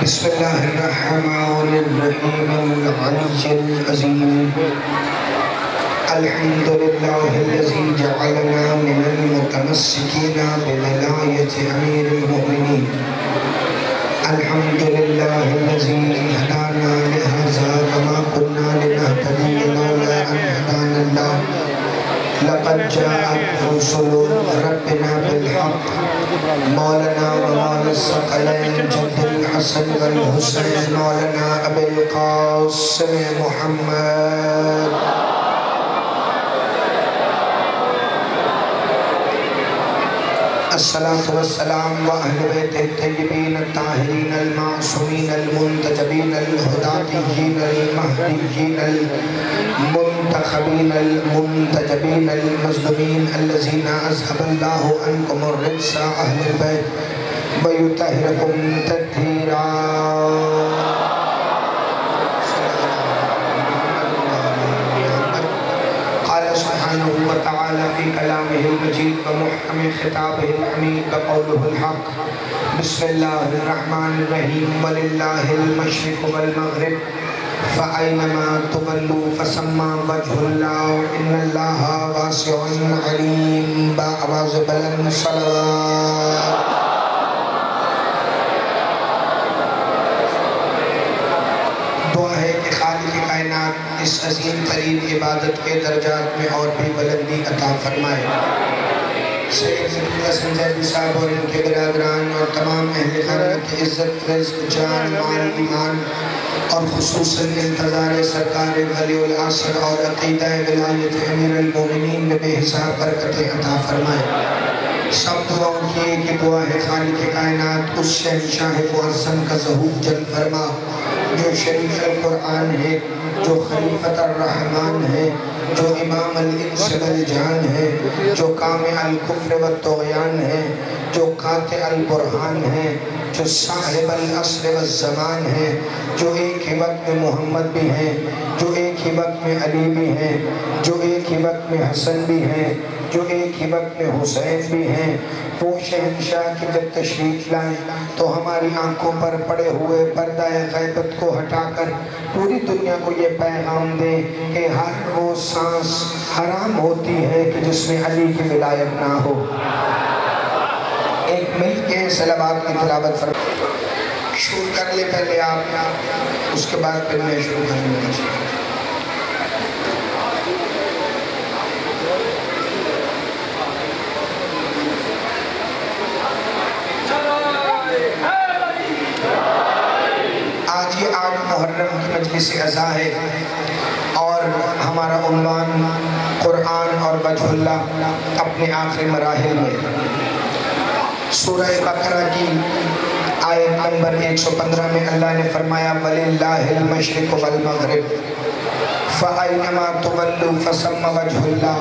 بسم اللہ الرحمن الرحیم العلی العظیم الحمدللہ الذی جعلنا من المتمسکین بولایت امیر المؤمنین الحمدللہ الذی ہدانا لہذا وما كنا لنہتدی لولا ان ہدانا اللہ لقد جاءت رسل ربنا بالحق مولانا ومولا الثقلین جد الحسن والحسین مولانا ابی القاسم محمد الصلاة والسلام وأهل بيت الطيبين الطاهرين المعصومين المنتجبين الهداتيين المهديين المنتخبين المنتجبين المظلومين الذين أذهب الله عنكم الرجس أهل البيت ويطهركم تطهيرا سبحانه وتعالى في كلامه المجيد ومحكم خطابه الحميد وقوله الحق بسم الله الرحمن الرحيم ولله المشرق والمغرب فأينما تولوا فثم وجه الله إن الله واسع عليم بآواز بلند صلوات اس عظیم ترین عبادت کے درجات میں اور بھی بلندی عطا فرمائے سید زبیدہ سنجیدی صاحب اور ان کے برادران اور تمام اہل خانہ کی عزت رزق جان مال ایمان اور خصوصاً انتظار سرکار ولی العصر اور عقیدہ ولایت امیر المومنین میں بے حساب برکتیں عطا فرمائے سب دعاؤں کی ایک دعا ہے خالق کائنات اس شہنشاہ معظم کا ظہور جل فرما جو شریف القرآن ہے جو خلیفۃ الرحمن ہے جو امام الانس والجان ہے جو کامع الکفر والطغیان ہے جو قاطع البرہان ہے جو صاحب العصر والزمان ہے جو ایک ہی وقت میں محمد بھی ہیں جو ایک ہی وقت میں علی بھی ہیں جو ایک ہی وقت میں حسن بھی ہیں جو ایک ہی وقت میں حسین بھی ہیں وہ شہنشاہ کی جب تشریف لائیں تو ہماری آنکھوں پر پڑے ہوئے پردہ غیبت کو ہٹا کر پوری دنیا کو یہ پیغام دیں کہ ہر وہ سانس حرام ہوتی ہے کہ جس میں علی کی ولایت نہ ہو ایک مل کے صلوات کی تلاوت فرمائیں شروع کر لے پہلے آپ اس کے بعد پھر میں شروع کرنے لگا محرم کی مجلس عزا ہے اور ہمارا عنوان قرآن اور وجہ اللہ اپنے آخری مراحل میں سورہ بقرہ کی آیت نمبر 115 میں اللہ نے فرمایا وَلِلَّهِ الْمَشْرِقُ وَالْمَغْرِبُ فَأَيْنَمَا تُوَلُّوا فَثَمَّ وَجْهُ اللَّهِ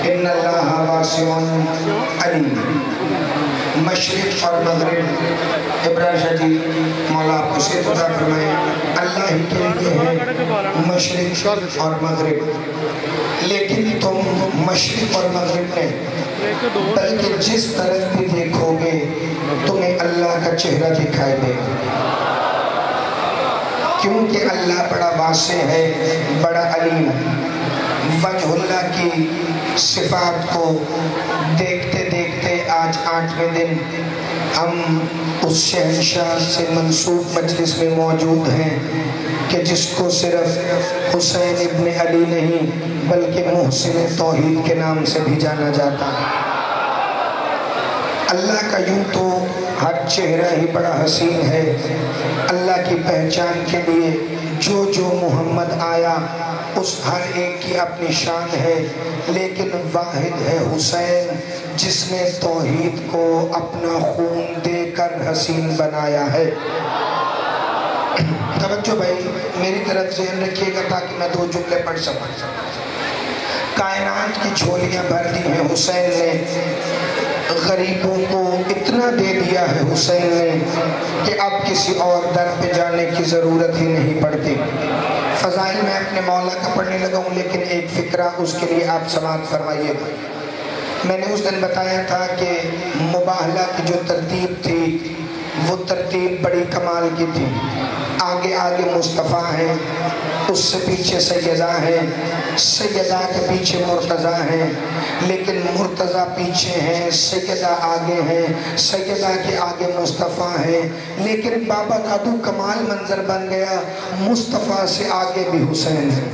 إِنَّ اللَّهَ وَاسِعٌ عَلِيمٌ مشرق اور مغرب ابراہیم شاہ جی مولا آپ کو سے خدا فرمائے اللہ ہی کے لیے ہے مشرق اور مغرب لیکن تم مشرق اور مغرب میں بلکہ جس طرف بھی دیکھو گے تمہیں اللہ کا چہرہ دکھائی دے کیونکہ اللہ بڑا واسع ہے بڑا علیم وجہ اللہ کی صفات کو دیکھتے دیکھتے آج 8ویں دن ہم اس شہنشاہ سے منسوب مجلس میں موجود ہیں کہ جس کو صرف حسین ابن علی نہیں بلکہ محسن توحید کے نام سے بھی جانا جاتا ہے اللہ کا یوں تو ہر چہرہ ہی بڑا حسین ہے اللہ کی پہچان کے لیے جو جو محمد آیا اس ہر ایک کی اپنی شان ہے لیکن واحد ہے حسین جس نے توحید کو اپنا خون دے کر حسین بنایا ہے توجہ بھائی میری طرف ذہن رکھیے گا تاکہ میں 2 جملے پڑھ سکوں کائنات کی جھولیاں بھر دی ہیں حسین نے غریبوں کو اتنا دے دیا ہے حسین نے کہ اب کسی اور در پہ جانے کی ضرورت ہی نہیں پڑتی فضائل میں اپنے مولا کا پڑھنے لگا ہوں، لیکن ایک فکرہ اس کے لیے آپ سماعت فرمائیے گا۔ میں نے اس دن بتایا تھا کہ مباہلہ کی جو ترتیب تھی وہ ترتیب بڑی کمال کی تھی۔ آگے آگے مصطفیٰ ہیں، اس سے پیچھے سیدہ ہیں، سیدہ کے پیچھے مرتضیٰ ہیں، لیکن مرتضیٰ پیچھے ہیں، سیدہ آگے ہیں، سیدہ کے آگے مصطفیٰ ہیں، لیکن بابا دادو کمال منظر بن گیا، مصطفیٰ سے آگے بھی حسین ہیں۔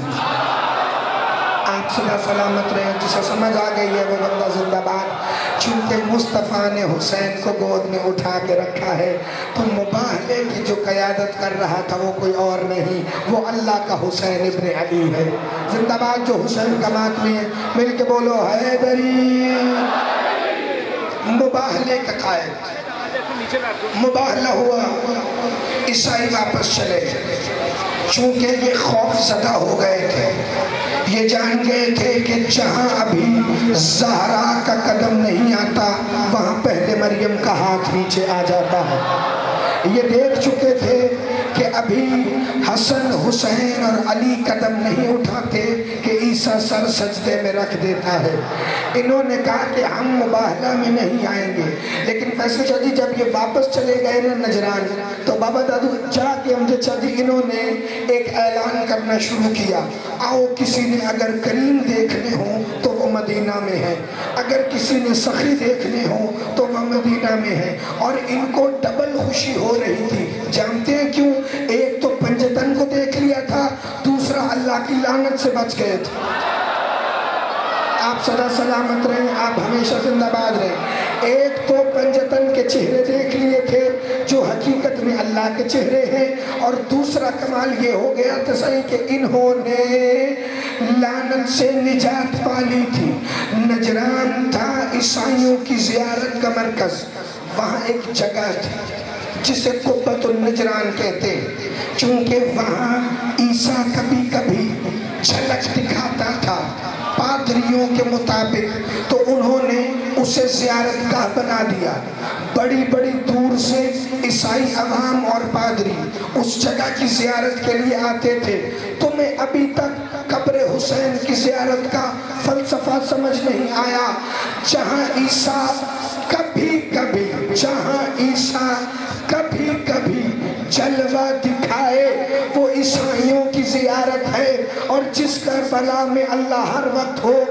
آپ صدا سلامت رہے، جسے سمجھ آ گئی ہے وہ بندہ زندہ باد۔ چونکہ مصطفیٰ نے حسین کو گود میں اٹھا کے رکھا ہے، تو مباہلے کی جو قیادت کر رہا تھا وہ کوئی اور نہیں، وہ اللہ کا حسین ابن علی ہے۔ زندہ باد جو حسین کا ماتمی ہے، مل کے بولو حیدری۔ مباہلے کا قائد، مباہلہ ہوا، عیسائی واپس چلے، چونکہ یہ خوف زدہ ہو گئے تھے، یہ جان گئے تھے کہ جہاں ابھی زہرا کا قدم نہیں آتا وہاں پہلے مریم کا ہاتھ نیچے آ جاتا ہے۔ یہ دیکھ چکے تھے کہ ابھی حسن حسین اور علی قدم نہیں اٹھاتے کہ عیسیٰ سر سجدے میں رکھ دیتا ہے۔ انہوں نے کہا کہ ہم مباہلہ میں نہیں آئیں گے، لیکن فیصل شاہ جی جب یہ واپس چلے گئے نا نجران، تو بابا دادو جا کے امجد شاہ جی انہوں نے ایک اعلان کرنا شروع کیا، آؤ کسی نے اگر کریم دیکھنے ہوں تو وہ مدینہ میں ہے، اگر کسی نے سخی دیکھنے ہوں تو وہ مدینہ میں ہے۔ اور ان کو ڈبل خوشی ہو رہی تھی، جانتے ہیں کیوں؟ ایک تو پنجتن کو دیکھ لیا تھا، دوسرا اللہ کی لعنت سے بچ گئے تھے۔ آپ صدا سلامت رہیں، آپ ہمیشہ زندہ باد رہیں۔ ایک تو پنجتن کے چہرے دیکھ لیے تھے جو حقیقت میں اللہ کے چہرے ہیں، اور دوسرا کمال یہ ہو گیا تھا صحیح کہ انہوں نے لعنت سے نجات پالی تھی۔ نجران تھا عیسائیوں کی زیارت کا مرکز، وہاں ایک جگہ تھی جسے قبۃ النجران کہتے ہیں، چونکہ وہاں عیسیٰ کبھی کبھی جھلک دکھاتا تھا پادریوں کے مطابق، تو انہوں نے اسے زیارت گاہ بنا دیا۔ بڑی بڑی دور سے عیسائی عوام اور پادری اس جگہ کی زیارت کے لیے آتے تھے۔ تمہیں ابھی تک قبر حسین کی زیارت کا فلسفہ سمجھ نہیں آیا، جہاں عیسیٰ کبھی کبھی جلوہ دکھائے وہ عیسائیوں کی زیارت ہے، اور جس کربلا میں اللہ ہر وقت ہو،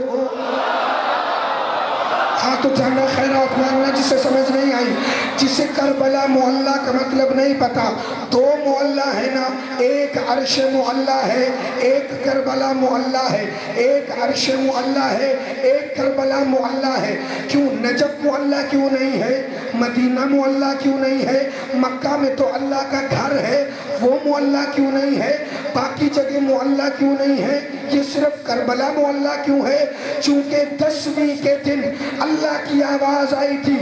ہاتھ اٹھانا خیرات مانگنا جسے سمجھ نہیں آئی، جسے کربلا معلّہ کا مطلب نہیں پتا، دو معلّہ ہے نا، ایک عرش معلّہ ہے، ایک کربلا معلّہ ہے، ایک عرش معلّہ ہے، ایک کربلا معلّہ ہے۔ کیوں نجف معلّہ کیوں نہیں ہے؟ مدینہ معلّہ کیوں نہیں ہے؟ مکہ میں تو اللہ کا گھر ہے، وہ معلّہ کیوں نہیں ہے؟ باقی جگہ معلّہ کیوں نہیں ہے؟ یہ صرف کربلا معلّہ کیوں ہے؟ چونکہ 10ویں کے دن اللہ کی آواز آئی تھی،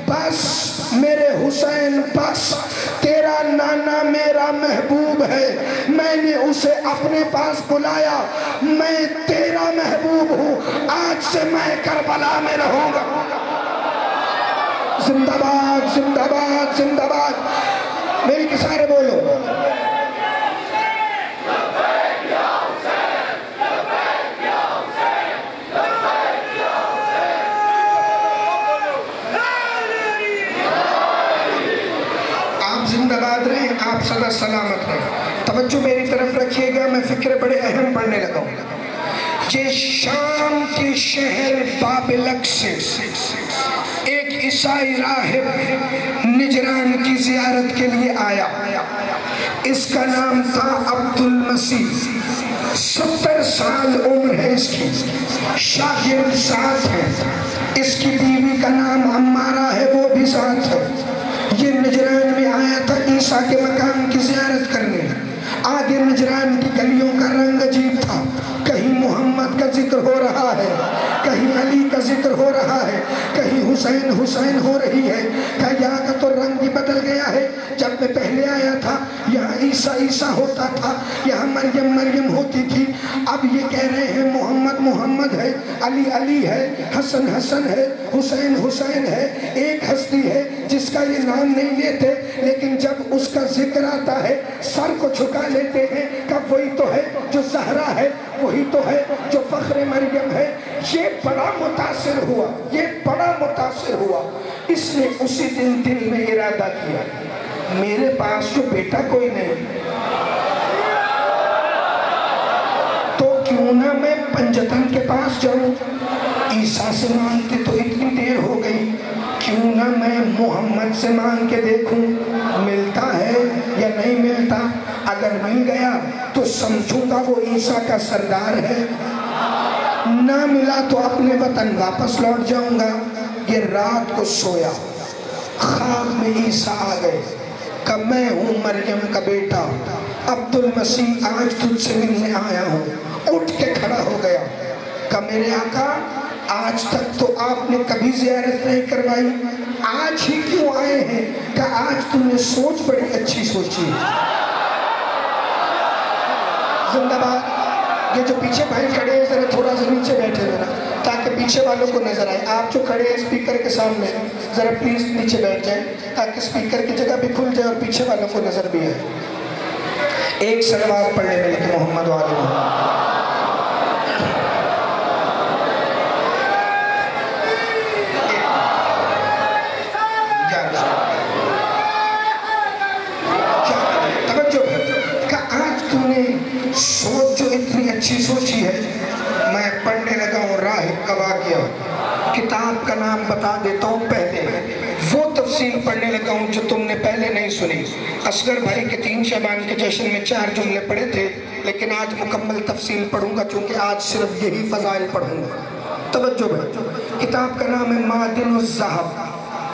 بس میرے حسین بس، تیرا نانا میرا محبوب ہے، میں نے اسے اپنے پاس بلایا، میں تیرا محبوب ہوں، آج سے میں کربلا میں رہوں گا۔ زندہ باد، زندہ باد، زندہ باد، میری کے سارے بولو۔ آپ صدا سلامت رہیں، توجہ میری طرف رکھیے گا، میں فکر بڑے اہم پڑھنے لگا ہوں۔ کہ شام کے شہر بابلک سے ایک عیسائی راہب نجران کی زیارت کے لیے آیا، اس کا نام تھا عبد المسیح، 70 سال عمر ہے اس کی، شاگرد ساتھ ہے، اس کی بیوی کا نام عمارہ ہے، وہ بھی ساتھ ہے۔ یہ نجران میں آیا تھا عیسیٰ کے مقام کی زیارت کرنے۔ آگے نجران کی گلیوں کا رنگ عجیب تھا، کہیں محمد کا ذکر ہو رہا ہے، کہیں علی کا ذکر ہو رہا ہے، کہیں حسین حسین ہو رہی ہے، کہا یا کا تو رنگ یہ بدل گیا ہے. جب میں پہلے آیا تھا یہاں عیسیٰ عیسیٰ ہوتا تھا, یہاں مریم مریم ہوتی تھی. اب یہ کہہ رہے ہیں محمد محمد ہے, علی علی ہے, حسن حسن ہے, حسین حسین ہے. ایک ہستی ہے جس کا یہ نام نہیں لیتے, لیکن جب اس کا ذکر آتا ہے سر کو جھکا لیتے ہیں کہ وہی تو ہے جو زہرا ہے, وہی تو ہے جو فخر مریم ہے. یہ بڑا متاثر ہوا, یہ بڑا متاثر ہوا. اس نے اسی دن دل میں ارادہ کیا میرے پاس تو بیٹا کوئی نہیں, تو کیوں نہ میں پنجتن کے پاس جاؤں. عیسیٰ سے مانگتے تو اتنی دیر ہو گئی, کیوں نہ میں محمد سے مانگ کے دیکھوں ملتا ہے یا نہیں ملتا. اگر مل گیا تو سمجھوں گا وہ عیسیٰ کا سردار ہے, نہ ملا تو اپنے وطن واپس لوٹ جاؤں گا. یہ رات کو سویا, خواب میں عیسیٰ آ گئے کہ میں ہوں مریم کا بیٹا عبد المسیح, آج تجھ سے ملنے آیا ہوں. اٹھ کے کھڑا ہو گیا کہ میرے آقا آج تک تو آپ نے کبھی زیارت نہیں کروائی, آج ہی کیوں آئے ہیں کہ آج تم نے سوچ بڑی اچھی سوچی. زندہ باد. یہ جو پیچھے بھائی کھڑے ہیں ذرا تھوڑا سا نیچے بیٹھے ذرا تاکہ پیچھے والوں کو نظر آئے. آپ جو کھڑے ہیں اسپیکر کے سامنے ذرا پلیز نیچے بیٹھ جائیں تاکہ اسپیکر کی جگہ بھی کھل جائے اور پیچھے والوں کو نظر بھی آئے. ایک صلوات پڑھنے میں کہ محمد و آل محمد. سوچ جو اتنی اچھی سوچی ہے, میں پڑھنے لگا ہوں راہب کا واقعہ. کتاب کا نام بتا دیتا ہوں پہلے, وہ تفصیل پڑھنے لگا ہوں جو تم نے پہلے نہیں سنی. اصغر بھائی کے 3 شعبان کے جشن میں 4 جملے پڑھے تھے, لیکن آج مکمل تفصیل پڑھوں گا چونکہ آج صرف یہی فضائل پڑھوں گا. توجہ بھائی, کتاب کا نام ہے معدن الذہب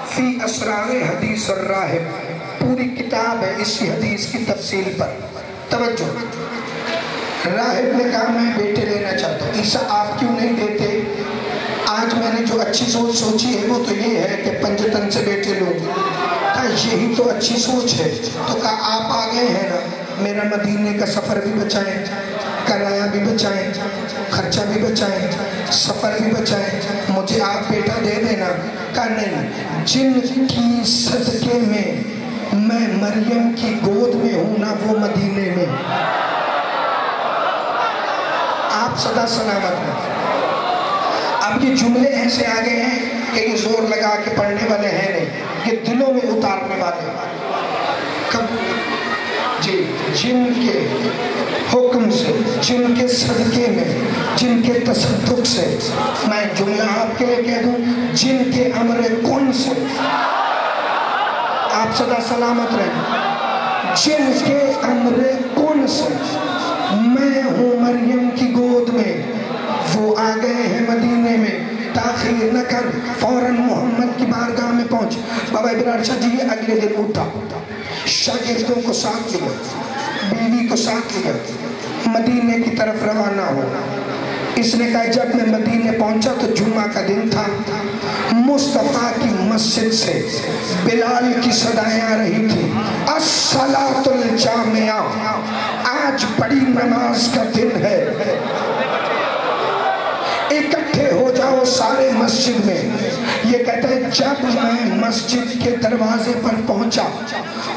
فی اسرار حدیث الراہب. پوری کتاب ہے اسی حدیث کی تفصیل پر. توجہ. راہب نے کہا میں بیٹے لینا چاہتا ہوں. عیسیٰ آپ کیوں نہیں دیتے؟ آج میں نے جو اچھی سوچ سوچی ہے وہ تو یہ ہے کہ پنجتن سے بیٹے لوں. کہا یہی تو اچھی سوچ ہے. تو کہا آپ آ گئے ہیں نا, میرا مدینے کا سفر بھی بچائیں, کرایہ بھی بچائیں, خرچہ بھی بچائیں, سفر بھی بچائیں, مجھے آپ بیٹا دے دینا. کہا نہیں, جن کی صدقے میں میں مریم کی گود میں ہوں نا وہ مدینے میں. آپ صدا سلامت ہیں. اب یہ جملے ایسے آگے ہیں کہ یہ زور لگا کے پڑھنے والے ہیں نہیں, یہ دلوں میں اتارنے والے. کب جی جن کے حکم سے, جن کے صدقے میں, جن کے تصدق سے, میں جملہ آپ کے لئے کہہ دوں, جن کے امر کن سے. آپ صدا سلامت رہیں. جن کے امر کن سے میں ہوں مریم کی گود میں, وہ آ گئے ہیں مدینے میں. تاخیر نہ کر, فوراً محمد کی بارگاہ میں پہنچ. بابا ابرار شاہ جی یہ اگلے دن اٹھا, شاگردوں کو ساتھ لیا, بیوی کو ساتھ لیا, مدینے کی طرف روانہ ہو. اس نے کہا جب میں مدینے پہنچا تو جمعہ کا دن تھا. مصطفیٰ کی مسجد سے بلال کی صدائیں آ رہی تھی, الصلاۃ الجامعہ, آج بڑی نماز کا دن ہے, اکٹھے ہو جاؤ سارے مسجد میں. یہ کہتا ہے جب میں مسجد کے دروازے پر پہنچا,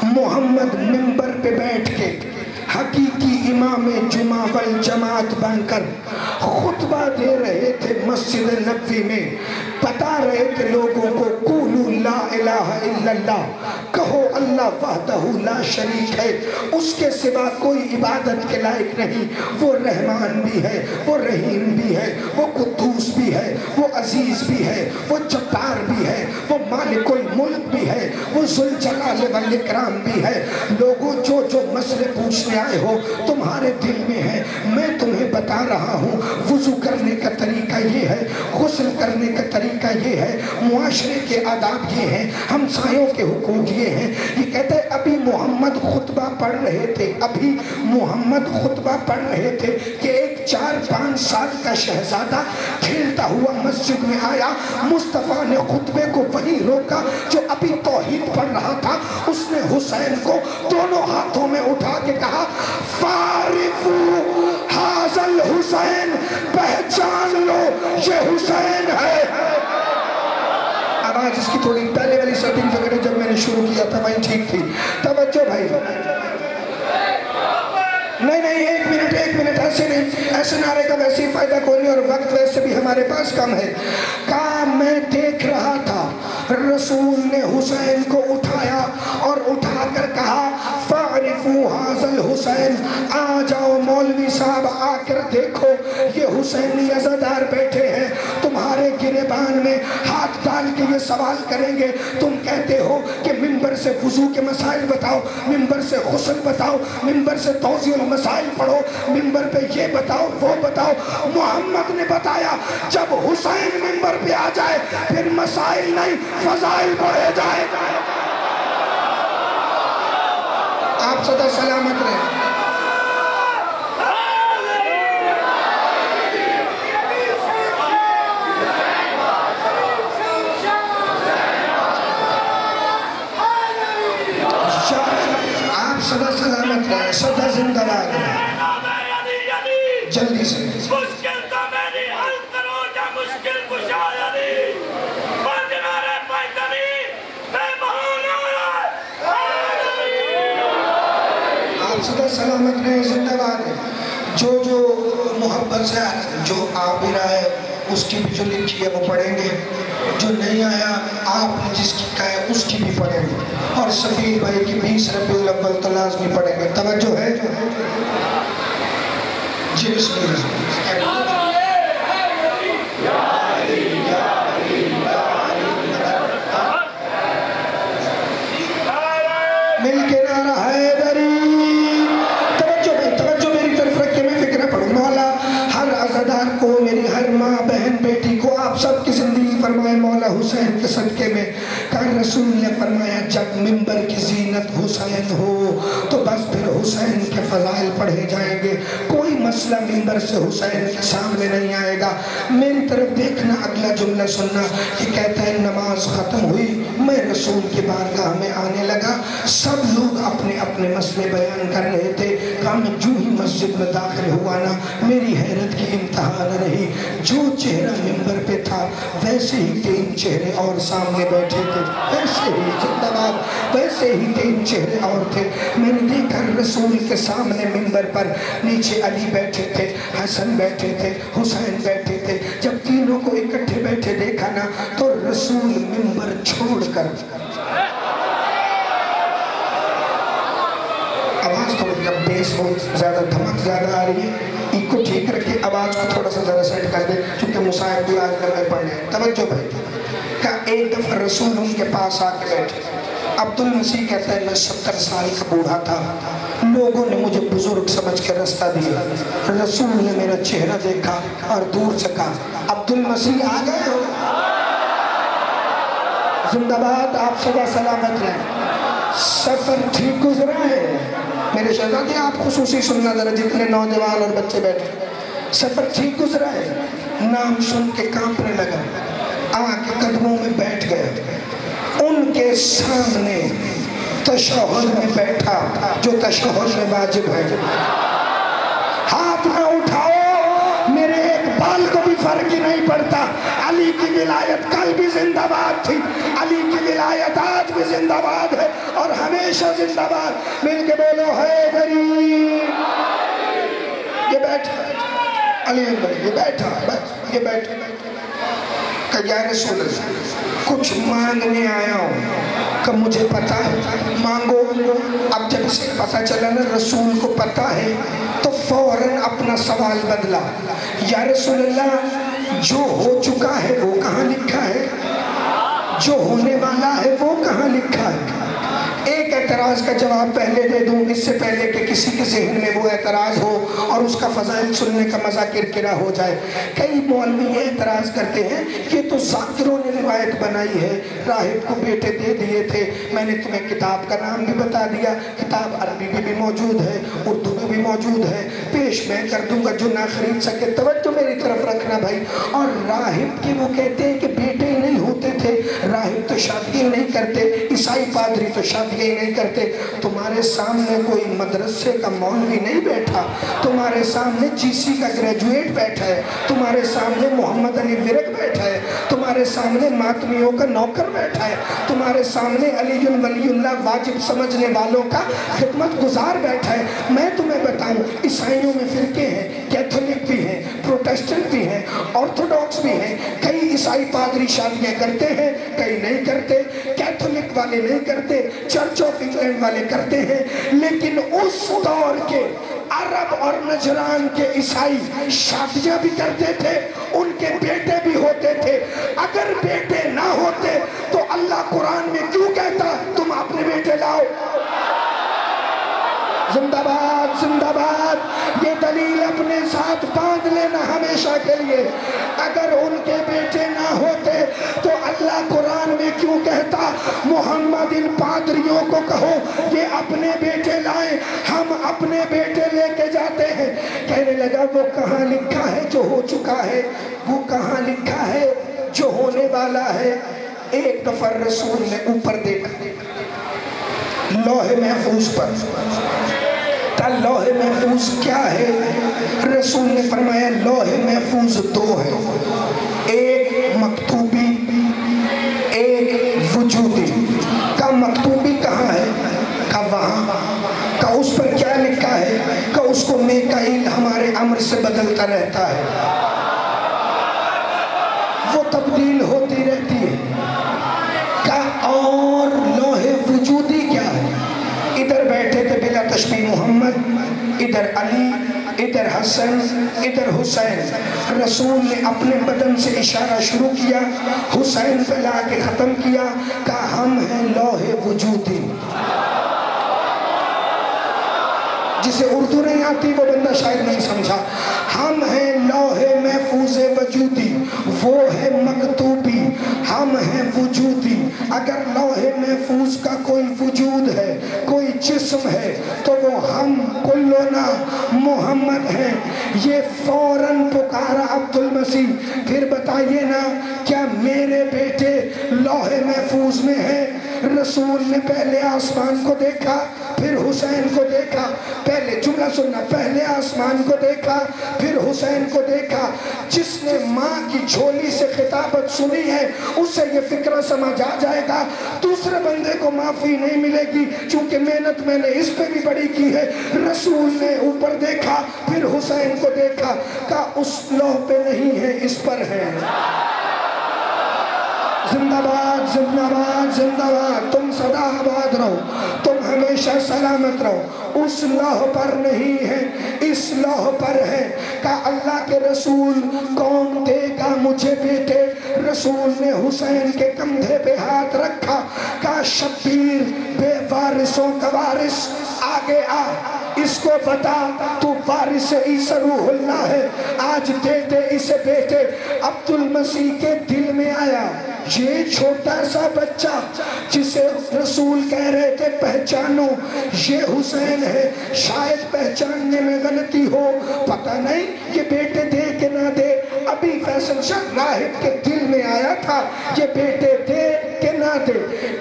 محمد منبر پہ بیٹھ کے حقیقی امام جمعہ والجماعت بن کر خطبہ دے رہے تھے مسجد نبوی میں. بتا رہے تھے لوگوں کو قولوا لا الہ الا اللہ, کہو اللہ وحدہ لا شریک ہے, اس کے سوا کوئی عبادت کے لائق نہیں. وہ رحمان بھی ہے, وہ رحیم بھی ہے, وہ قدوس بھی ہے, وہ عزیز بھی ہے, وہ جبار بھی ہے, وہ مالک الملک بھی ہے, وہ ذوالجلال والاکرام بھی ہے. لوگوں جو مسئلے پوچھنے آئے ہو تمہارے دل میں ہے, میں تمہیں بتا رہا ہوں. وضو کرنے کا طریقہ یہ ہے, غسل کرنے کا طریقہ یہ ہے, معاشرے کے آداب یہ ہیں, ہمسایوں کے حقوق یہ ہیں. یہ کہتے ہیں ابھی محمد خطبہ پڑھ رہے تھے, ابھی محمد خطبہ پڑھ رہے تھے کہ ایک ایک 4-5 سال کا شہزادہ کھیلتا ہوا مسجد میں آیا. مصطفیٰ نے خطبے کو وہیں روکا جو ابھی توحید پڑھ رہا تھا. اس نے حسین کو دونوں ہاتھوں میں اٹھا کے کہا فارفو حاضل حسین، پہچان لو یہ حسین ہے. آواز اس کی تھوڑی پہلے والی سیٹنگ فکر ہے جب میں نے شروع کیا تھا وہیں ٹھیک تھی. توجہ بھائی. نہیں ایک منٹ ایسے نہیں، ایسے نعرے کا ویسے ہی فائدہ کوئی نہیں اور وقت ویسے بھی ہمارے پاس کم ہے. کہا میں دیکھ رہا تھا رسول نے حسین کو اٹھایا اور اٹھا کر کہا فَعْرِفُوا حَاذَا الْحُسَيْن، آ جاؤ مولوی صاحب آ کر دیکھو یہ حسینی عزادار بیٹھے ہیں تمہارے گریبان میں ہاتھ ڈال کے یہ سوال کریں گے. تم کہتے ہو کہ منبر سے وضو کے مسائل بتاؤ، منبر سے غسل بتاؤ، منبر سے توضیح المسائل پڑھو، منبر پہ یہ بتاؤ وہ بتاؤ. محمد نے بتایا جب حسین منبر پہ آ جائے پھر مسائل نہیں فضائل پڑھے جائے. آپ صدا سلامت رہے. آپ صدا سلامت رہے، صدا زندہ رہے. جلدی سے صدا سلامت رہے، زندہ باد ہے. جو محبت سے جو آ بھی رہا ہے اس کی بھی جو لکھی ہے وہ پڑھیں گے، جو نہیں آیا آپ نے جس کی کہا ہے اس کی بھی پڑھیں گے، اور سفیر بھائی کی 20 ربیع الاول تو لازمی پڑھیں گے. توجہ ہے جی بسم اللہ. مل کے نعرہ حیدری. توجہ میری طرف رکھ کے میں فکرہ پڑھوں. مولا ہر عزادار کو، میری ہر ماں بہن بیٹی کو آپ سب کی زندگی فرمائے مولا حسین کے صدقے میں. کہ رسول نے فرمایا جب منبر کی زینت حسین ہو تو بس پھر حسین کے فضائل پڑھے جائیں گے. کوئی مسئلہ منبر سے حسین کے سامنے نہیں آئے گا. میری طرف دیکھنا، اگلا جملہ سننا. یہ کہتا ہے نماز ختم ہوئی، میں رسول کی بارگاہ میں آنے لگا. سب لوگ اپنے اپنے مسئلے بیان کر رہے تھے. کہا میں جو ہی مسجد میں داخل ہوا نا میری حیرت کی انتہا نہ رہی. جو چہرہ منبر پہ تھا ویسے ہی 3 چہرے اور سامنے بیٹھے تھے، ویسے ہی زندہ باد، ویسے ہی 3 چہرے اور تھے. میں نے دیکھا رسول کے سامنے منبر پر نیچے علی بیٹھے تھے، حسن بیٹھے تھے، حسین بیٹھے تھے. جب تینوں کو اکٹھے بیٹھے دیکھا نا تو رسول منبر چھوڑ کر، آواز تھوڑی جب بیس ہو زیادہ دھمک زیادہ آ رہی ہے، ایک کو ٹھیک رکھے، آواز کو تھوڑا سا ذرا سیٹ کر دے کیونکہ مصاحب بھی آج لگے پڑھنے. توجہ بھائی. کہ ایک دفعہ رسول ان کے پاس آ کے بیٹھے. عبد المسیح کہتا ہے میں 70 سال کا بوڑھا تھا، لوگوں نے مجھے بزرگ سمجھ کے رستہ دیا. رسول نے میرا چہرہ دیکھا اور دور سے کہا عبد المسیح آ گئے ہو. زندہ باد، آپ صدا سلامت رہیں. سفر ٹھیک گزرا ہے میرے شہزادے، آپ خصوصی سننا ذرا جتنے نوجوان اور بچے بیٹھے. سفر ٹھیک گزرا ہے. نام سن کے کانپنے لگا، آ کے قدموں میں بیٹھ گیا. ان کے سامنے تشہد میں بیٹھا جو تشہد میں واجب ہے. ہاتھ نہ اٹھاؤ، میرے ایک بال کو بھی فرق ہی نہیں پڑتا. علی کی ولایت کل بھی زندہ باد تھی، علی کی ولایت آج بھی زندہ باد ہے اور ہمیشہ زندہ باد. مل کے بولو حیدری. یہ بیٹھا علی بھائی، یہ بیٹھا بس، یہ بیٹھا. کہ یا رسول اللہ کچھ مانگنے آیا ہوں کہ مجھے پتا ہے، مانگو. اب جب اسے پتا چلا نا رسول کو پتا ہے تو فوراً اپنا سوال بدلا. یا رسول اللہ جو ہو چکا ہے وہ کہاں لکھا ہے؟ جو ہونے والا ہے وہ کہاں لکھا ہے؟ ایک اعتراض کا جواب پہلے دے دوں اس سے پہلے کہ کسی کے ذہن میں وہ اعتراض ہو اور اس کا فضائل سننے کا مزہ کرکرا ہو جائے۔ کئی مولوی یہ اعتراض کرتے ہیں یہ تو ذاکروں نے روایت بنائی ہے، راہب کو بیٹے دے دیے تھے۔ میں نے تمہیں کتاب کا نام بھی بتا دیا، کتاب عربی میں بھی موجود ہے، اردو میں بھی موجود ہے، پیش میں کر دوں گا جو نہ خرید سکے۔ توجہ میری طرف رکھنا بھائی۔ اور راہب کی وہ کہتے ہیں کہ بیٹے ہی نہیں ہوتے تھے، راہب تو شادی نہیں کرتے، عیسائی پادری تو شادی نہیں کرتے۔ تمہارے سامنے کوئی مدرسے کا مولوی نہیں بیٹھا، تمہارے سامنے جی سی کا گریجویٹ بیٹھا ہے، تمہارے سامنے محمد علی ورق بیٹھا ہے، تمہارے سامنے ماتمیوں کا نوکر بیٹھا ہے، تمہارے سامنے علی ولی اللہ واجب سمجھنے والوں کا خدمت گزار بیٹھا ہے۔ میں تمہیں بتاؤں عیسائیوں میں فرقے ہیں، کیتھولک بھی ہیں، پروٹیسٹنٹ بھی ہیں، آرتھوڈاکس بھی ہیں۔ کئی عیسائی پادری شادیاں کرتے ہیں، کئی نہیں کرتے، کیتھولک والے نہیں کرتے، چرچ آف انگلینڈ والے کرتے ہیں۔ لیکن اس دور کے عرب اور نجران کے عیسائی شادیاں بھی کرتے تھے، ان کے بیٹے بھی ہوتے تھے۔ اگر بیٹے نہ ہوتے تو اللہ قرآن میں کیوں کہتا تم اپنے بیٹے لاؤ؟ زندہ باد زندہ باد۔ یہ دلیل اپنے ساتھ باندھ لینا ہمیشہ کے لیے۔ اگر ان کے بیٹے نہ ہوتے تو اللہ قرآن میں کیوں کہتا محمد ان پادریوں کو کہو یہ اپنے بیٹے لائیں، ہم اپنے بیٹے لے کے جاتے ہیں۔ کہنے لگا وہ کہاں لکھا ہے جو ہو چکا ہے، وہ کہاں لکھا ہے جو ہونے والا ہے۔ ایک دفعہ رسول نے اوپر دیکھا لوح محفوظ پر، لوح محفوظ کیا ہے؟ رسول نے فرمایا لوح محفوظ دو ہے، ایک مکتوبی ایک وجودی۔ کا مکتوبی کہاں ہے؟ کا وہاں۔ کا اس پر کیا لکھا ہے؟ کہ اس کو میکائیل ہمارے امر سے بدلتا رہتا ہے، وہ تبدیل ہوتی رہتی ہے۔ کا اور لوح وجودی کیا ہے؟ ادھر بیٹھے تھے بلا تشبیہ محمد، ادھر علی، ادھر حسن، ادھر حسین۔ رسول نے اپنے بدن سے اشارہ شروع کیا، حسین پہ لا کے ختم کیا، کہا ہم ہیں لوح وجودی۔ جسے اردو نہیں آتی وہ بندہ شاید نہیں سمجھا۔ ہم ہیں لوح محفوظ وجودی، وہ ہے مکتوبی، ہم ہیں وجودی۔ اگر لوح محفوظ کا کوئی وجود ہے، کوئی جسم ہے، تو وہ ہم کلنا محمد ہیں۔ یہ فوراً پکارا عبد المسیح، پھر بتائیے نا کیا میرے بیٹے لوح محفوظ میں ہیں؟ رسول نے پہلے آسمان کو دیکھا، پھر حسین کو دیکھا۔ پہلے جملہ سننا، پہلے آسمان کو دیکھا پھر حسین کو دیکھا۔ جس نے ماں کی جھولی سے خطابت سنی ہے اسے یہ فکرہ سمجھ آ جائے گا دوسرے بندے کو معافی نہیں ملے گی، چونکہ محنت میں نے اس پہ بھی بڑی کی ہے۔ رسول نے اوپر دیکھا پھر حسین کو دیکھا، کہا اس لوح پہ نہیں ہے، اس پر ہے۔ زندہ باد زندہ باد زندہ باد۔ تم سدا آباد رہو، تم ہمیشہ سلامت رہو۔ اس لوح پر نہیں ہے، اس لوح پر ہے۔ کہا اللہ کے رسول کون دے گا مجھے بیٹے؟ رسول نے حسین کے کندھے پہ ہاتھ رکھا، کہا شبیر بے وارثوں کا وارث آگے آ، اس کو بتا تو وارث عیسی روح اللہ ہے، آج دے دے اسے بیٹے۔ عبد المسیح کے دل میں آیا یہ چھوٹا سا بچہ جسے رسول کہہ رہے تھے پہچانو یہ حسین ہے، شاید پہچاننے میں غلطی ہو، پتہ نہیں یہ بیٹے دے کہ نہ دے۔ ابھی فیصل شاہ راہب کے دل میں آیا تھا یہ بیٹے دے کہ نہ دے۔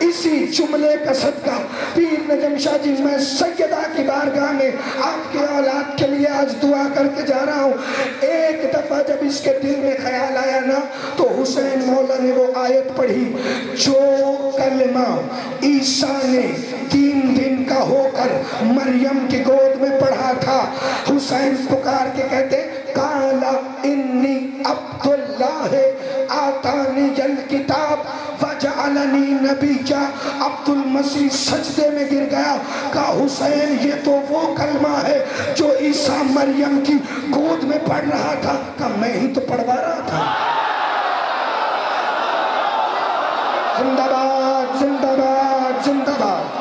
اسی جملے کا صدقہ پیر نجم شاہ جی میں سیدہ کی بارگاہ میں آپ کے اولاد کے لیے آج دعا کر کے جا رہا ہوں۔ ایک دفعہ جب اس کے دل میں خیال آیا نا تو حسین مولا نے وہ آیت پڑھی جو کلمہ عیسیٰ نے 3 دن کا ہو کر مریم کی گود میں پڑھا تھا۔ حسین پکار کے کہتے قالا انی عبد اللہ آتانی الکتاب وجعلنی نبیّا۔ عبد المسیح سجدے میں گر گیا، کہا حسین یہ تو وہ کلمہ ہے جو عیسیٰ مریم کی گود میں پڑھ رہا تھا۔ کہا میں ہی تو پڑھوا رہا تھا۔ زندہ باد زندہ باد زندہ باد۔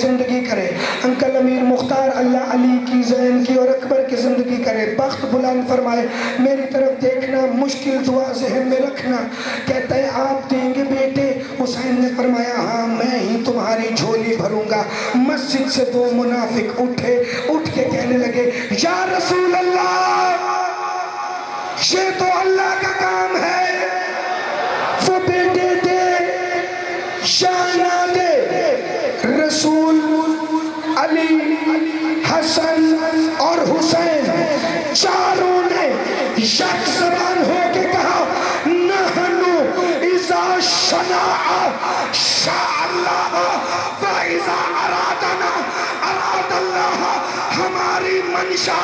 زندگی کرے، انکل امیر مختار اللہ علی کی، زین کی اور اکبر کی زندگی کرے، بخت بلند فرمائے۔ میری طرف دیکھنا، مشکل دعا ذہن میں رکھنا۔ کہتا ہے آپ دیں گے بیٹے؟ حسین نے فرمایا ہاں میں ہی تمہاری جھولی بھروں گا۔ مسجد سے دو منافق اٹھے، اٹھ کے کہنے لگے یا رسول اللہ، یہ تو اللہ کا کام ہے، وہ بیٹے دے یا نہ دے۔ رسول علی، حسن اور حسین چاروں نے یک زبان ہو کے کہا نحنو اذا شناع شاء اللہ و اذا ارادنا اراد اللہ۔ ہماری منشا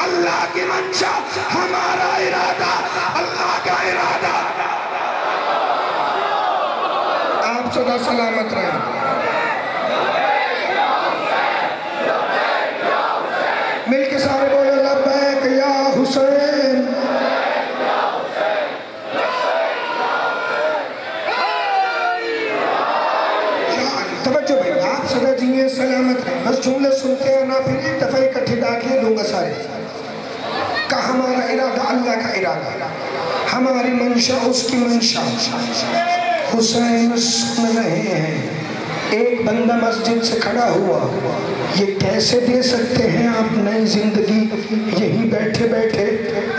اللہ کی منشا، ہمارا ارادہ اللہ کا ارادہ۔ آپ سدا سلامت رہیں۔ مل کے سارے بولے لبیک یا حسین۔ توجہ بھائی، آپ سدا جیئے سلامت رہیں۔ بس جملے سنتے ہیں نا، پھر ایک دفعہ اکٹھے داخلے دوں گا سارے۔ کہ ہمارا ارادہ اللہ کا ارادہ، ہماری منشا اس کی منشا۔ حسین سن رہے ہیں، ایک بندہ مسجد سے کھڑا ہوا، یہ کیسے دے سکتے ہیں آپ نئی زندگی؟ یہی بیٹھے بیٹھے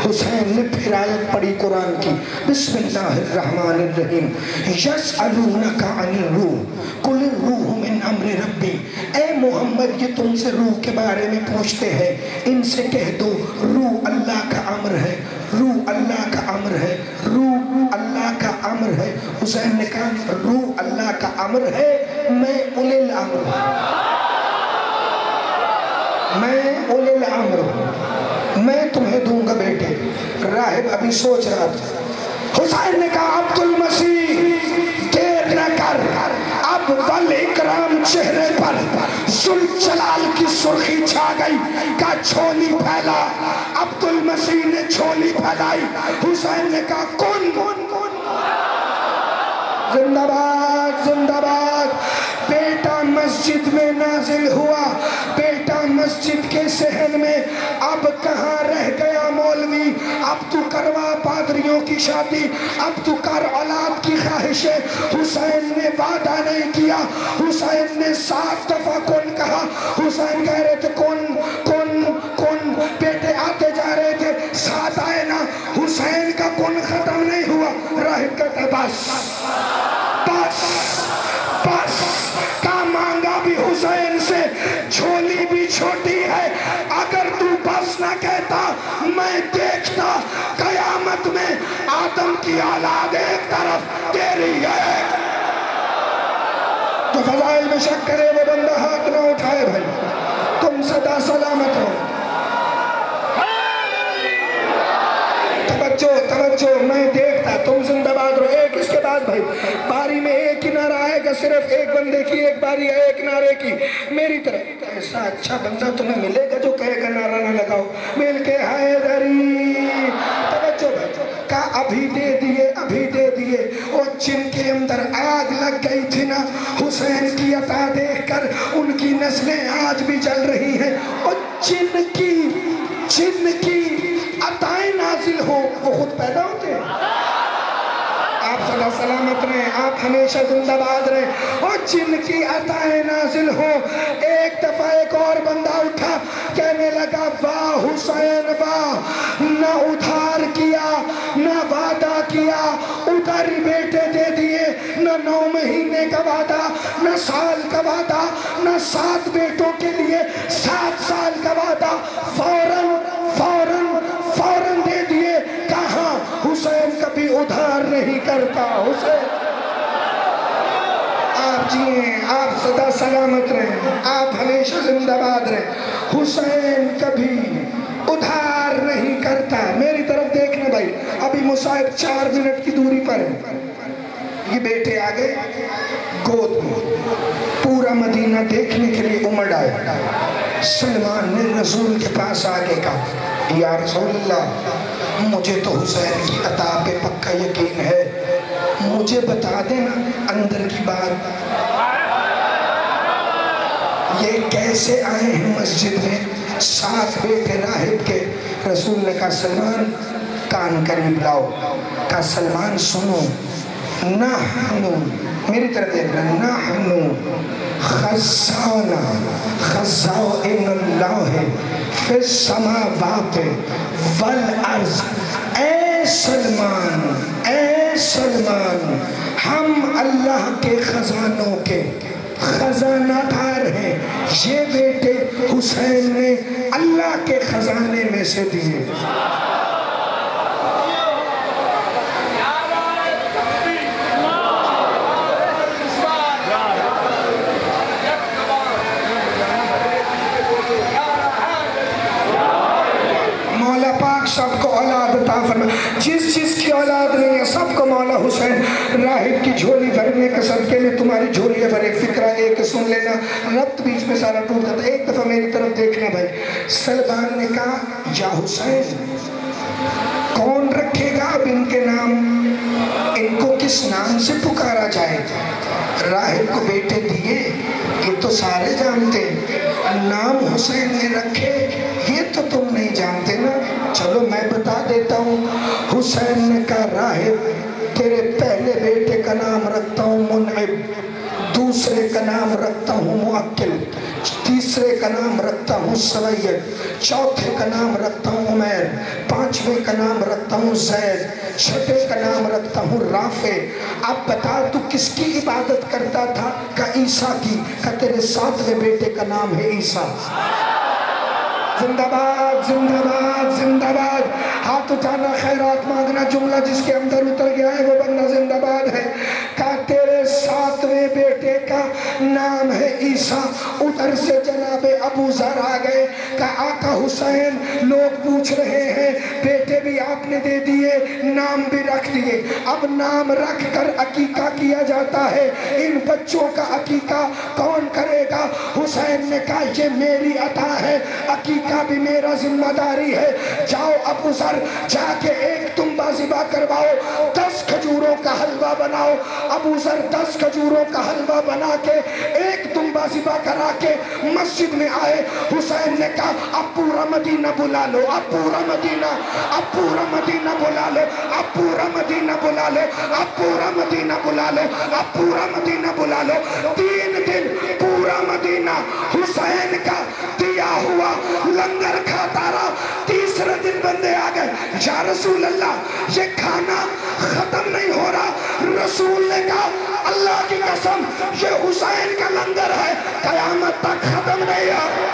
حسین نے پھر آیت پڑھی قرآن کی، بسم اللہ الرحمن الرحیم، یسألونک عن الروح قل الروح من امر ربی۔ اے محمد یہ تم سے روح کے بارے میں پوچھتے ہیں، ان سے کہہ دو روح اللہ کا امر ہے، روح اللہ کا امر ہے، روح اللہ کا امر ہے۔ حسین نے کہا روح اللہ کا امر ہے، میں اولی الامر ہوں، میں اولی الامر ہوں، میں تمہیں دوں گا بیٹے۔ راہب ابھی سوچ رہا تھا۔ حسین نے کہا عبد المسیح دیر نہ کر، اب ول اکرام چہرے پر ذوالجلال کی سرخی چھا گئی، کہا چھولی پھیلا۔ عبد المسیح نے چھولی پھیلائی۔ حسین نے کہا کون زندہ باد زندہ باد۔ بیٹا مسجد میں نازل ہوا، بیٹا مسجد کے صحن میں۔ اب کہاں رہ گیا مولوی؟ اب تو کروا پادریوں کی شادی، اب تو کر اولاد کی خواہشیں۔ حسین نے وعدہ نہیں کیا، حسین نے 7 دفعہ کون کہا۔ حسین کہہ رہے تھے کون کون کون، بیٹے آتے جا رہے تھے، 7 آئے نا۔ حسین کا کون ختم نہیں ہوا۔ راہب کہتا ہے بس بس بس، کا مانگا بھی حسین سے، جھولی بھی چھوٹی ہے۔ اگر تو بس نہ کہتا، میں دیکھتا قیامت میں آدم کی اولاد ایک طرف تیری ایک۔ جو فضائل میں شک کرے وہ بندہ ہاتھ نہ اٹھائے بھائی۔ تم سدا سلامت ہو۔ توجہ توجہ، میں دیکھتا، تم زندہ باد رہو۔ ایک اس کے بعد بھائی باری میں ایک ہی نعرہ آئے گا، صرف ایک بندے کی ایک باری ہے، ایک نعرے کی میری طرف۔ ایسا اچھا بندہ تمہیں ملے گا جو کہے گا نعرہ نہ لگاؤ، مل کے حیدری۔ توجہ بھائی، کہا ابھی دے دیے ابھی دے دیے۔ اور جن کے اندر آگ لگ گئی تھی نا حسین کی عطا دیکھ کر، ان کی نسلیں آج بھی جل رہی ہیں۔ اور جن کی عطائیں نازل ہو وہ خود پیدا ہوتے ہیں۔ آپ صدا سلامت رہیں، آپ ہمیشہ زندہ باد رہیں۔ اور جن کی عطائیں نازل ہو، ایک دفعہ ایک اور بندہ اٹھا، کہنے لگا واہ حسین واہ، نہ ادھار کیا نہ وعدہ کیا، ادھر ہی بیٹے دے دیے، نہ 9 مہینے کا وعدہ، نہ سال کا وعدہ، نہ 7 بیٹوں کے لیے 7 سال کا وعدہ، فوراً دے دیے۔ کہاں حسین کبھی ادھار نہیں کرتا۔ حسین آپ جیئیں، آپ سدا سلامت رہیں، آپ ہمیشہ زندہ باد رہیں۔ حسین کبھی ادھار نہیں کرتا۔ میری طرف دیکھنا بھائی، ابھی مصاحب 4 منٹ کی دوری پر ہے۔ یہ بیٹے آگے گود میں، پورا مدینہ دیکھنے کے لیے امڑ آئے۔ سلمان نے رسول کے پاس آگے کہا یا رسول اللہ، مجھے تو حسین کی عطا پہ پکا یقین ہے، مجھے بتا دینا اندر کی بات۔ یہ کیسے آئے ہیں مسجد میں؟ 7 بیٹے راہب کے۔ رسول نے کہا سلمان کان قریب لاؤ، کہا سلمان سنو، نحنو، میری طرف دیکھ رہا، نحنو خزانا خزائن اللہ فی السماوات والارض۔ اے سلمان، اے سلمان، ہم اللہ کے خزانوں کے خزانہ دار ہیں۔ یہ بیٹے حسین نے اللہ کے خزانے میں سے دیے۔ مولا پاک سب کو اولاد عطا فرمائے۔ جس کی اولاد نہیں ہے سب کو مولا حسین راہب کی جھولی بھرنے کے صدقے میں تمہاری جھولیاں بھر۔ ایک فکرہ ایک سن لینا، ربط بیچ میں سارا ٹوٹ جاتا ہے۔ ایک دفعہ میری طرف دیکھنا بھائی۔ سلمان نے کہا یا حسین کون رکھے گا اب ان کے نام؟ ان کو کس نام سے پکارا جائے؟ راہب کو بیٹے دیے، یہ تو سارے جانتے ہیں، نام حسین نے رکھے یہ تو تم نہیں جانتے نا، چلو میں بتا دیتا ہوں۔ حسین نے کہا راہب تیرے پہلے بیٹے کا نام رکھتا ہوں منعب، دوسرے کا نام رکھتا ہوں معقل، تیسرے کا نام رکھتا ہوں سوید، چوتھے کا نام رکھتا ہوں عمیر، پانچویں کا نام رکھتا ہوں زید، چھٹے کا نام رکھتا ہوں رافع۔ اب بتا تو کس کی عبادت کرتا تھا؟ کہ عیسیٰ کی۔ کہ تیرے 7ویں بیٹے کا نام ہے عیسیٰ۔ زندہ باد زندہ باد زندہ باد، ہاتھ اٹھانا خیرات مانگنا، جملہ جس کے اندر اتر گیا ہے وہ بندہ زندہ باد ہے۔ کہا تیرے 7ویں بیٹے کا نام ہے عیسیٰ۔ ادھر سے جناب ابو ذر آ گئے، کہا آقا حسین لوگ پوچھ رہے ہیں بیٹے بھی آپ نے دے دیے، نام بھی رکھ دیے، اب نام رکھ کر عقیقہ کیا جاتا ہے، ان بچوں کا عقیقہ کون کرے گا؟ حسین نے کہا یہ میری عطا ہے، عقیقہ بھی میرا ذمہ داری ہے۔ جاؤ ابو ذر جا کے ایک تنبہ ذبح کرواؤ، 10 کھجوروں کا حلوہ بناؤ۔ ابو ذر 10 کھجوروں کا حلوہ بنا کے ایک تنبہ ذبح کرا کے مسجد میں آئے۔ حسین نے کہا اب پورا مدینہ بلا لو، اب پورا مدینہ، اب پورا مدینہ بلا لو، اب پورا مدینہ بلا لو، اب پورا مدینہ بلا لو، اب پورا مدینہ بلا لو۔ 3 دن پورا مدینہ حسین کا دیا ہوا لنگر کھاتا رہا۔ تیسرے دن بندے آ گئے، یا رسول اللہ یہ کھانا ختم نہیں ہو رہا۔ رسول نے کہا اللہ کی قسم یہ حسین کا لنگر ہے، قیامت تک ختم نہیں ہو۔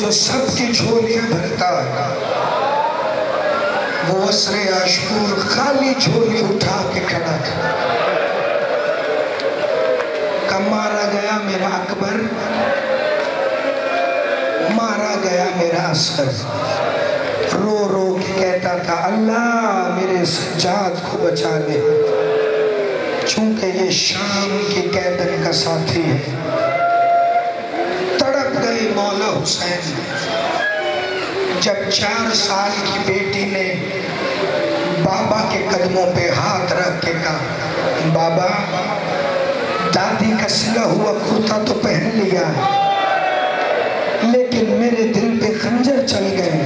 جو سب کی جھولیاں بھرتا ہے، وہ عصر عاشور خالی جھولی اٹھا کے کھڑا تھا۔ کہ مارا گیا میرا اکبر، مارا گیا میرا عسکر، رو رو کے کہتا تھا اللہ میرے سجاد کو بچا لے، چونکہ یہ شام کی قیدن کا ساتھی ہے۔ مولا حسین جب 4 سال کی بیٹی نے بابا کے قدموں پہ ہاتھ رکھ کے کہا بابا دادی کا سلا ہوا کرتا تو پہن لیا لیکن میرے دل پہ خنجر چل گئے،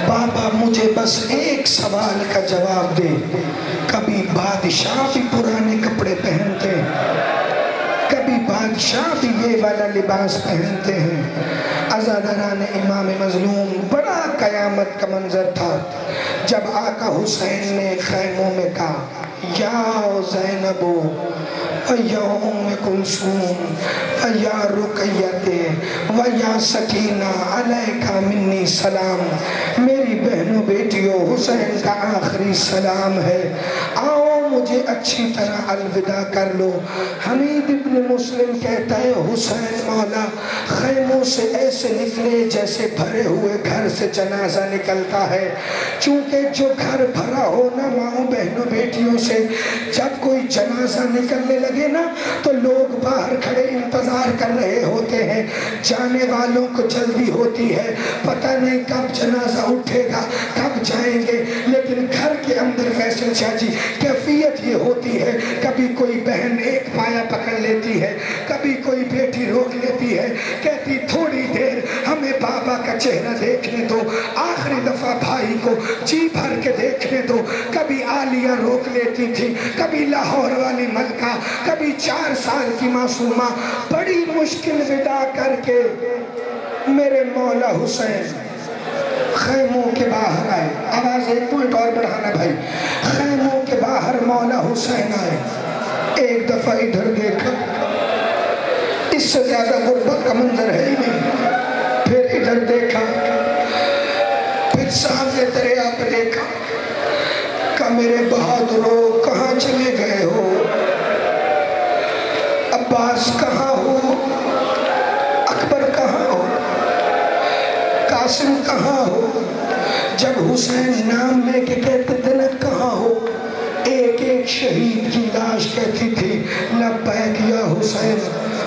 بابا مجھے بس ایک سوال کا جواب دے، کبھی بادشاہ بھی پرانے کپڑے پہنتے ہیں، کبھی بادشاہ بھی یہ والا لباس پہنتے ہیں؟ عزاداران امام مظلوم، بڑا قیامت کا منظر تھا جب آقا حسین نے خیموں میں کہا یا زینب و یا ام کلثوم و یا رقیت و یا سکینہ علیکہ منی سلام، میری بہنوں بیٹیوں حسین کا آخری سلام ہے، آؤ مجھے اچھی طرح الوداع کر لو۔ حمید ابن ابن مسلم کہتا ہے حسین مولا خیموں سے ایسے نکلے جیسے بھرے ہوئے گھر سے جنازہ نکلتا ہے. چونکہ جو گھر بھرا ہو نا ماؤں بہنوں بیٹیوں سے، جب کوئی جنازہ نکلنے لگے نا تو لوگ باہر کھڑے انتظار کر رہے ہوتے ہیں. جانے والوں کو جلدی ہوتی ہے، پتہ نہیں کب جنازہ اٹھے گا، کب جائیں گے. لیکن گھر کے اندر ویسے جی کیفیت یہ ہوتی ہے، کبھی کوئی بہن ایک پایا پکڑ لیتی ہے، کبھی کوئی بیٹی روک لیتی ہے، کہتی تھوڑی دیر ہمیں بابا کا چہرہ دیکھنے دو، آخری دفعہ بھائی کو جی بھر کے دیکھنے دو. کبھی عالیہ روک لیتی تھی، کبھی لاہور والی ملکہ، کبھی 4 سال کی معصومہ. بڑی مشکل وداع کر کے میرے مولا حسین خیموں کے باہر آئے. آواز ایک پوائنٹ اور بڑھانا بھائی. خیموں کے باہر مولا حسین آئے. ایک دفعہ ادھر دیکھا، اس سے زیادہ غربت کا منظر ہے ہی نہیں. پھر ادھر دیکھا، پھر سامنے دریا پہ دیکھا. کہا میرے بہادروں کہاں چلے گئے ہو؟ عباس کہاں ہو؟ اکبر کہاں ہو؟ قاسم کہاں ہو؟ جب حسین نام لے کے کہتے تھے نا کہاں ہو، ایک ایک شہید کی لاش کہتی تھی لبیک یا حسین،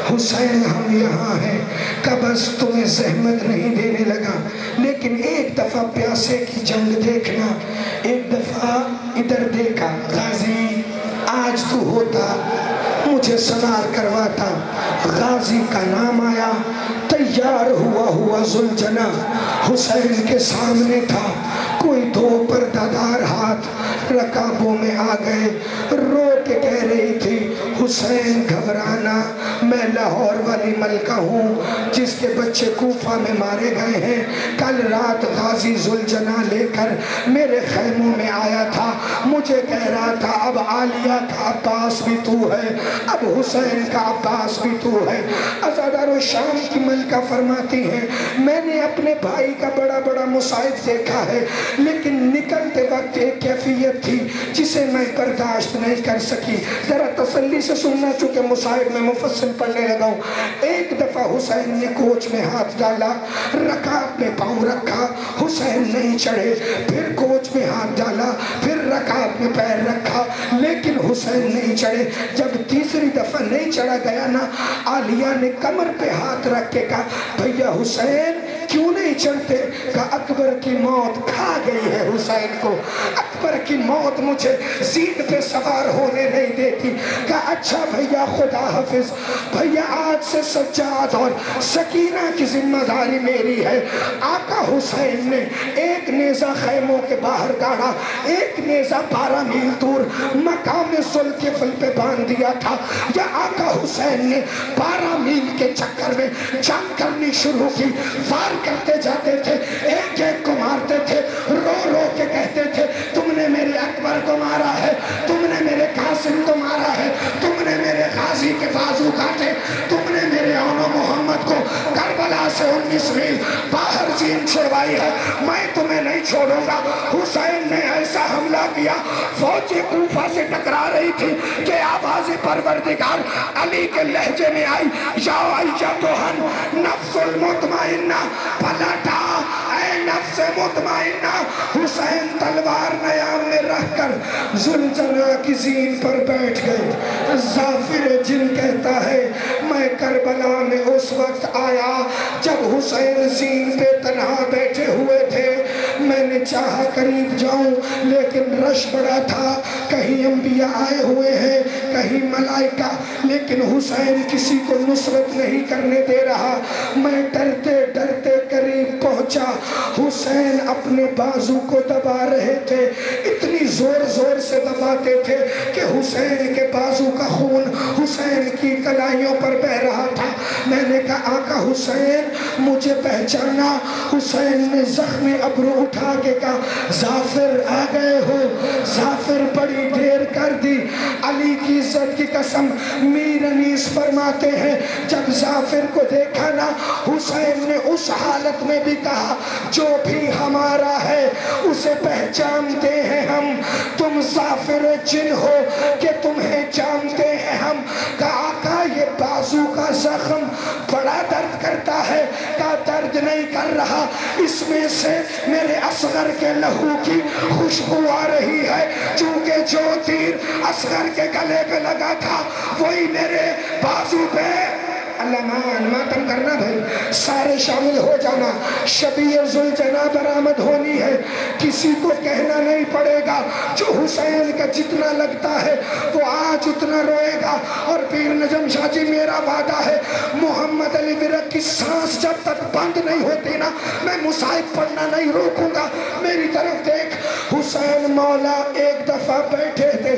حسین ہم یہاں ہیں. بس تمہیں زحمت نہیں دینے لگا. لیکن ایک دفعہ پیاسے کی جنگ دیکھنا. ایک دفعہ ادھر دیکھا، غازی آج تو ہوتا مجھے سوار کرواتا. غازی کا نام آیا، تیار ہوا ذوالجناح حسین کے سامنے تھا. کوئی 2 پردہ دار ہاتھ رکابوں میں آ گئے. رو کے کہہ رہی تھی حسین گھبرانا، میں لاہور والی ملکہ ہوں جس کے بچے کوفہ میں مارے گئے ہیں. کل رات غازی ذوالجناح لے کر میرے خیموں میں آیا تھا، مجھے کہہ رہا تھا اب عالیہ کا عباس بھی تو ہے، اب حسین کا عباس بھی تو ہے. ازادار و شام کی ملکہ فرماتی ہیں میں نے اپنے بھائی کا بڑا بڑا مصائب دیکھا ہے، لیکن نکلتے وقت ایک کیفیت تھی جسے میں برداشت نہیں کر سکی. ذرا تسلی سے سننا چونکہ مصائب میں مفصل پڑھنے لگا ہوں. ایک دفعہ حسین نے کوچ میں ہاتھ ڈالا، رکعت میں پاؤں رکھا، حسین نہیں چڑھے. پھر کوچ میں ہاتھ ڈالا، پھر رکعت میں پیر رکھا، لیکن حسین نہیں چڑھے. جب تیسری دفعہ نہیں چڑھا گیا نا، عالیہ نے کمر پہ ہاتھ رکھ کے کہا بھیا حسین کیوں نہیں چڑھتے؟ کہا اکبر کی موت کھا گئی ہے حسین کو، اکبر کی موت مجھے زید پہ سوار ہونے نہیں دیتی. کہا اچھا بھیا خدا حافظ، بھیا آج سے سجاد اور سکینہ کی ذمہ داری میری ہے. آقا حسین نے ایک نیزہ خیموں کے باہر گاڑا، ایک نیزہ 12 میل دور مقام ذوالکفل پہ باندھ دیا تھا. یا آقا حسین نے 12 میل کے چکر میں جنگ کرنی شروع کی. وار کرتے جاتے تھے، ایک ایک کو مارتے تھے، رو رو کے کہتے تھے تم نے میرے اکبر کو مارا ہے، تم نے میرے قاسم کو مارا ہے، تم نے میرے غازی کے بازو کاٹے، تم نے میرے اون و محمد کو کربلا سے 19 میل باہر زین چھڑوائی ہے، میں تمہیں نہیں چھوڑوں گا. حسین نے ایسا حملہ کیا، فوج کوفہ سے ٹکرا رہی تھی کہ آواز پروردگار علی کے لہجے میں آئی یا ایتھن نفس المطمئنہ، پلٹا اے نفس مطمئنہ. حسین تلوار نیام میں رکھ کر ذوالجناح کی زین پر بیٹھ گئے. ظافر جن کہتا ہے میں کربلا میں اس وقت آیا جب حسین زین پہ تنہا بیٹھے ہوئے تھے. میں نے چاہا قریب جاؤں لیکن رش بڑا تھا، کہیں انبیاء آئے ہوئے ہیں کہیں ملائکہ، لیکن حسین کسی کو نصرت نہیں کرنے دے رہا. میں ڈرتے ڈرتے قریب پہنچا. حسین اپنے بازو کو دبا رہے تھے، اتنی زور زور سے دباتے تھے کہ حسین کے بازو کا خون حسین کی کلائیوں پر بہ رہا تھا. میں نے کہا آقا حسین مجھے پہچانا؟ حسین نے زخم ابرو اٹھا کے کہا ظافر آ گئے ہو. ظافر بڑی دیر کر دی. علی کی عزت کی قسم میر انیس فرماتے ہیں جب ظافر کو دیکھا نا، حسین نے اس حالت میں بھی کہا جو بھی ہمارا ہے اسے پہچانتے ہیں ہم، تم ظافر جن ہو کہ تمہیں جانتے ہیں ہم. کہا آقا یہ بازو کا زخم بڑا درد کرتا ہے، کہا درد نہیں کر رہا، اس میں سے میرے اصغر کے لہو کی خوشبو آ رہی ہے، چونکہ جو تیر اصغر کے گلے پہ لگا تھا وہی میرے بازو پہ۔ اللہ ماتم کرنا بھائی، سارے شامل ہو جانا، شبیہ ذوالجناح برآمد ہونی ہے، کسی کو کہنا نہیں پڑے گا، جو حسین کا جتنا لگتا ہے وہ آج اتنا روئے گا۔ اور پیر نجم شاہ جی میرا وعدہ ہے، محمد علی ورق کی سانس جب تک بند نہیں ہوتی نا میں مصائب پڑھنا نہیں روکوں گا۔ میری طرف دیکھ، حسین مولا ایک دفعہ بیٹھے تھے،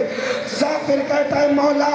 ظافر کہتا ہے مولا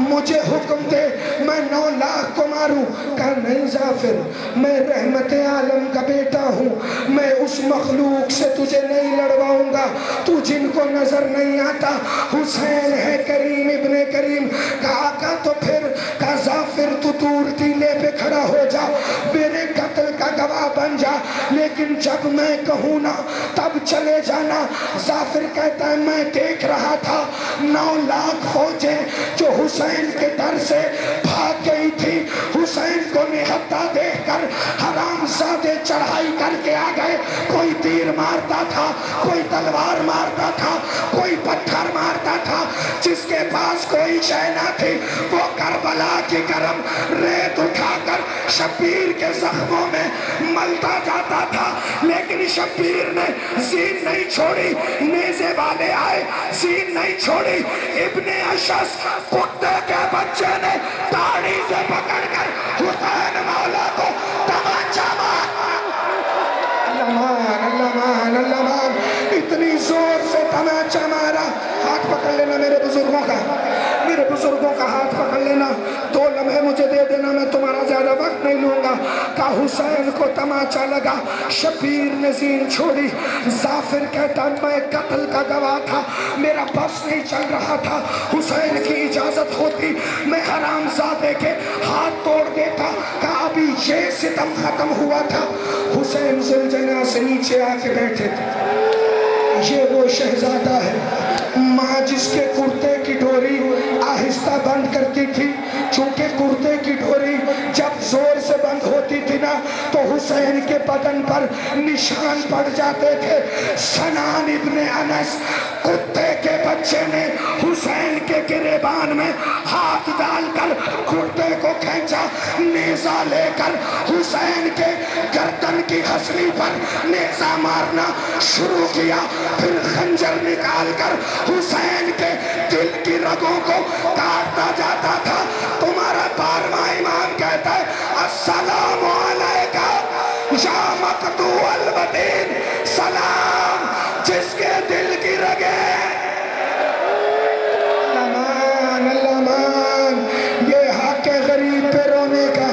مجھے حکم دے میں 9 لاکھ کو ماروں، کہا نہیں ظافر میں رحمت عالم کا بیٹا ہوں، میں اس مخلوق سے تجھے نہیں لڑواؤں گا تو جن کو نظر نہیں آتا، حسین ہے کریم ابن کریم۔ کہا آقا تو پھر، کہا ظافر تو دور ٹیلے پہ کھڑا ہو جا، میرے قتل کا گواہ بن جا، لیکن جب میں کہوں نا تب چلے جانا۔ ظافر کہتا ہے میں دیکھ رہا تھا 9 لاکھ فوجیں جو حسین کے در سے بھاگ گئی تھی، حسین کو نہتا دیکھ کر حرام زادے چڑھائی کر کے آ گئے، کوئی تیر مارتا تھا، کوئی تلوار مارتا تھا، کوئی پتھر مارتا تھا، جس کے پاس کوئی شے نہ تھی وہ کربلا کی گرم ریت اٹھا کر شبیر کے زخموں میں ملتا جاتا تھا، لیکن شبیر نے زین نہیں چھوڑی، نیزے والے آئے زین نہیں چھوڑی، ابن اشعث کتے کے بچے نے داڑھی سے پکڑ کر حسین مولا کو تمانچہ مارا۔ اللہ مان اتنی زور سے تمانچہ مارا۔ ہاتھ پکڑ لینا میرے بزرگوں کا، میرے بزرگوں کا ہاتھ پکڑ لینا، 2 لمحے مجھے دے دینا، میں تمہارا زیادہ وقت نہیں لوں گا۔ کہا حسین کو تمانچہ لگا، شبیر نے زین چھوڑی، ظافر کہتا میں قتل کا گواہ تھا، میرا بس نہیں چل رہا تھا، حسین کی اجازت ہوتی میں حرام زادے کے ہاتھ توڑ دیتا۔ کہا ابھی یہ ستم ختم ہوا تھا، حسین ذوالجناح سے نیچے آ کے بیٹھے تھے۔ یہ وہ شہزادہ ہے ماں جس کے کرتے کی ڈوری آہستہ بند کرتی تھی، چونکہ کرتے کی ڈوری جب زور سے بند ہوتی تھی نا تو حسین کے بدن پر نشان پڑ جاتے تھے۔ سنان ابن انس کتے کے بچے نے حسین کے گریبان میں ہاتھ ڈال کر کرتے کو کھینچا، نیزہ لے کر حسین کے گردن کی ہسلی پر نیزہ مارنا شروع کیا، پھر خنجر نکال کر حسین کے دل کی رگوں کو کاٹتا جاتا تھا۔ تمہارا 12واں امام کہتا ہے السلام علیکہ یا مقتوع البدین، سلام جس کے دل کی رگیں۔ اللہ مان یہ حق غریب پہ رونے کا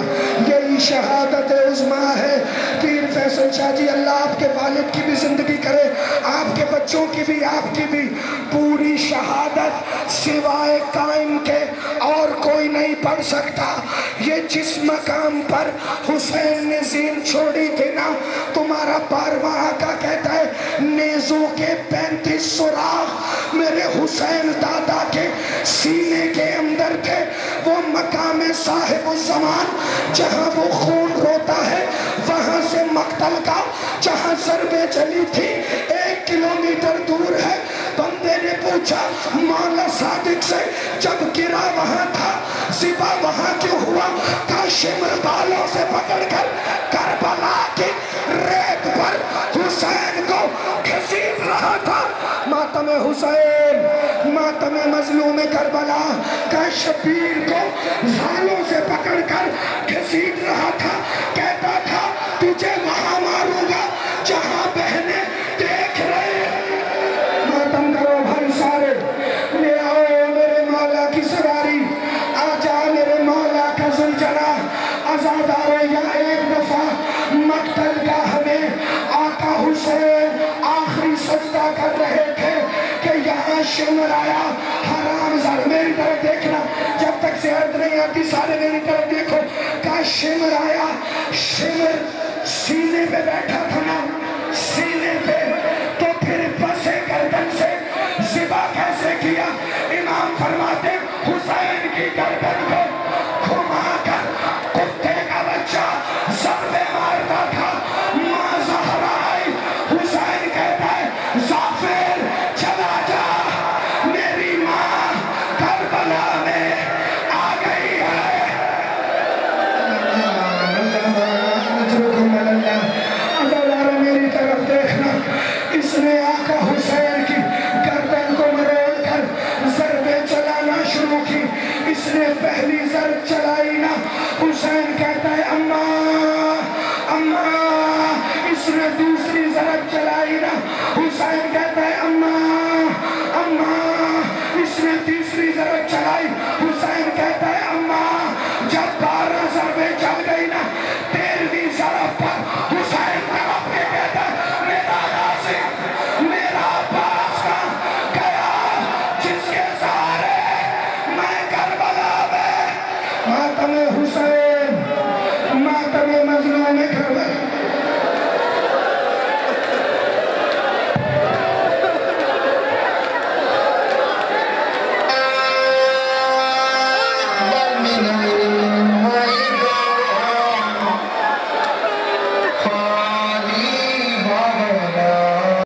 یہی شہادت عظمیٰ ہے۔ پیر فیصل شاہ جی اللہ آپ کے والد کی بھی زندگی کرے، آپ کے بچوں کی بھی، آپ کی بھی، پوری شہادت سوائے قائم کے اور کوئی نہیں پڑھ سکتا۔ یہ جس مقام پر حسین نے زین چھوڑی تھی نا، تمہارا 12واں آقا کہتا ہے نیزوں کے 35 سوراخ میرے حسین دادا کے سینے کے اندر تھے۔ وہ مقام صاحب الزمان جہاں وہ خون روتا ہے، وہاں سے مقتل کا جہاں ضربیں چلی تھی 1 کلومیٹر دور ہے۔ بندے نے پوچھا مولا صادق سے جب گرا وہاں تھا ذبح وہاں کیوں ہوا؟ کہا شمر بالوں سے پکڑ کر کربلا کی ریت پر حسین کو گھسیٹ رہا تھا۔ ماتم حسین، ماتم مظلوم کربلا کا شبیر کو زالوں سے پکڑ کر گھسیٹ رہا تھا، کہتا تھا تجھے وہاں ماروں گا جہاں بہنیں دیکھ رہے ہیں۔ ماتم کرو بھائی سارے، لے آؤ میرے مولا کی سواری، آجا میرے مولا کا ذوالجلال عزادارے۔ یا ایک دفعہ مقتل کا ہمیں آقا حسین آخری سجدہ کر رہے تھے کہ یہاں شمر آیا، حرام زر میری طرف دیکھنا، جب تک صحت نہیں آتی سارے میری طرف دیکھو۔ کہا شمر آیا، شمر سینے پہ بیٹھا تھا نا، سینے پہ، تو پھر بسے گردن سے ذبح کیسے کیا؟ امام فرماتے حسین کی گردن کو حسین کہتا ہے اماں اماں، اس نے دوسری ضرب چلائی نا، حسین کہتا ہے